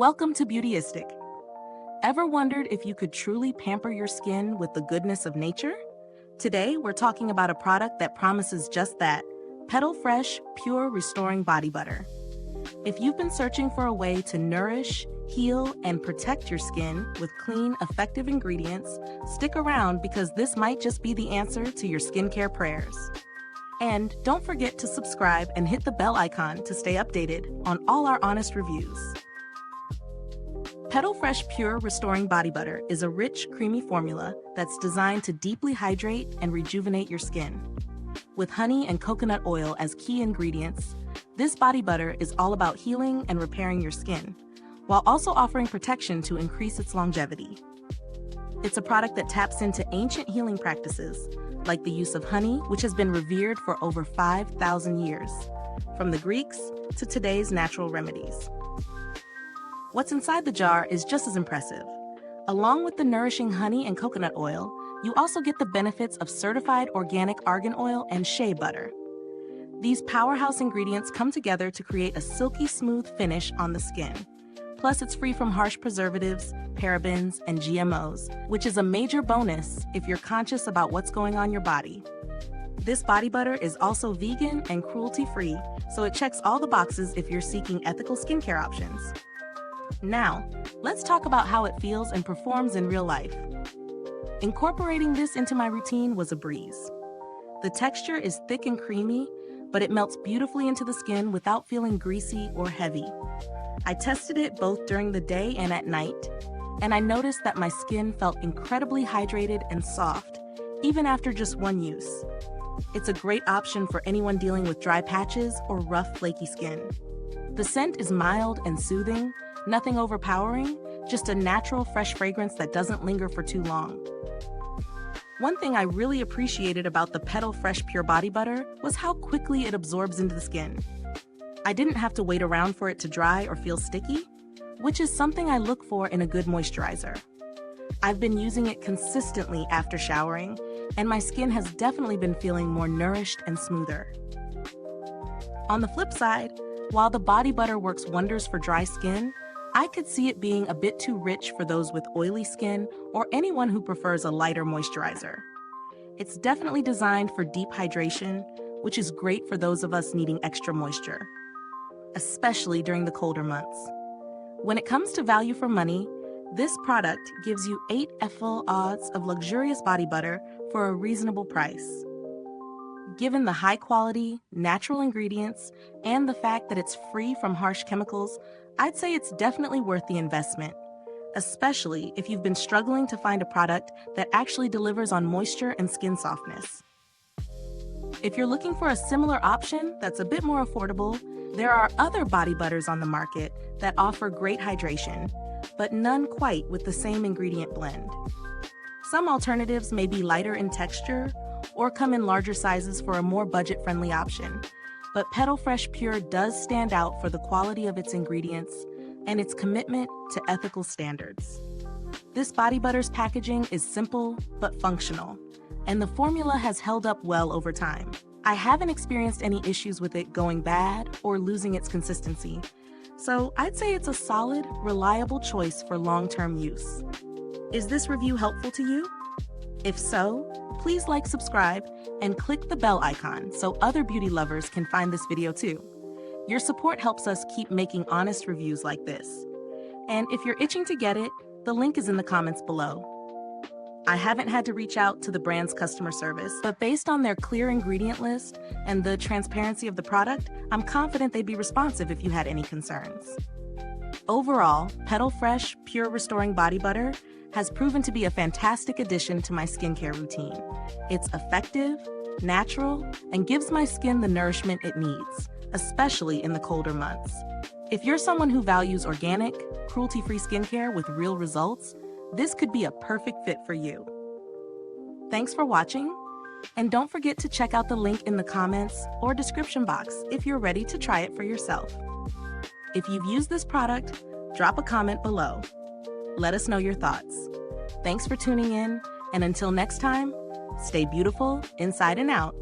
Welcome to Beautyistic. Ever wondered if you could truly pamper your skin with the goodness of nature? Today, we're talking about a product that promises just that: Petal Fresh Pure Restoring Body Butter. If you've been searching for a way to nourish, heal, and protect your skin with clean, effective ingredients, stick around because this might just be the answer to your skincare prayers. And don't forget to subscribe and hit the bell icon to stay updated on all our honest reviews. Petal Fresh Pure Restoring Body Butter is a rich, creamy formula that's designed to deeply hydrate and rejuvenate your skin. With honey and coconut oil as key ingredients, this body butter is all about healing and repairing your skin, while also offering protection to increase its longevity. It's a product that taps into ancient healing practices, like the use of honey, which has been revered for over 5,000 years, from the Greeks to today's natural remedies. What's inside the jar is just as impressive. Along with the nourishing honey and coconut oil, you also get the benefits of certified organic argan oil and shea butter. These powerhouse ingredients come together to create a silky smooth finish on the skin. Plus, it's free from harsh preservatives, parabens, and GMOs, which is a major bonus if you're conscious about what's going on in your body. This body butter is also vegan and cruelty-free, so it checks all the boxes if you're seeking ethical skincare options. Now, let's talk about how it feels and performs in real life. Incorporating this into my routine was a breeze. The texture is thick and creamy, but it melts beautifully into the skin without feeling greasy or heavy. I tested it both during the day and at night, and I noticed that my skin felt incredibly hydrated and soft, even after just one use. It's a great option for anyone dealing with dry patches or rough, flaky skin. The scent is mild and soothing, nothing overpowering, just a natural, fresh fragrance that doesn't linger for too long. One thing I really appreciated about the Petal Fresh Pure Body Butter was how quickly it absorbs into the skin. I didn't have to wait around for it to dry or feel sticky, which is something I look for in a good moisturizer. I've been using it consistently after showering, and my skin has definitely been feeling more nourished and smoother. On the flip side, while the body butter works wonders for dry skin, I could see it being a bit too rich for those with oily skin or anyone who prefers a lighter moisturizer. It's definitely designed for deep hydration, which is great for those of us needing extra moisture, especially during the colder months. When it comes to value for money, this product gives you 8 FL odds of luxurious body butter for a reasonable price. Given the high quality, natural ingredients, and the fact that it's free from harsh chemicals, I'd say it's definitely worth the investment, especially if you've been struggling to find a product that actually delivers on moisture and skin softness. If you're looking for a similar option that's a bit more affordable, there are other body butters on the market that offer great hydration, but none quite with the same ingredient blend. Some alternatives may be lighter in texture or come in larger sizes for a more budget-friendly option, but Petal Fresh Pure does stand out for the quality of its ingredients and its commitment to ethical standards. This body butter's packaging is simple but functional, and the formula has held up well over time. I haven't experienced any issues with it going bad or losing its consistency, so I'd say it's a solid, reliable choice for long-term use. Is this review helpful to you? If so, please like, subscribe, and click the bell icon so other beauty lovers can find this video too. Your support helps us keep making honest reviews like this. And if you're itching to get it, the link is in the comments below. I haven't had to reach out to the brand's customer service, but based on their clear ingredient list and the transparency of the product, I'm confident they'd be responsive if you had any concerns. Overall, Petal Fresh Pure Restoring Body Butter has proven to be a fantastic addition to my skincare routine. It's effective, natural, and gives my skin the nourishment it needs, especially in the colder months. If you're someone who values organic, cruelty-free skincare with real results, this could be a perfect fit for you. Thanks for watching, and don't forget to check out the link in the comments or description box if you're ready to try it for yourself. If you've used this product, drop a comment below. Let us know your thoughts. Thanks for tuning in, and until next time, stay beautiful inside and out.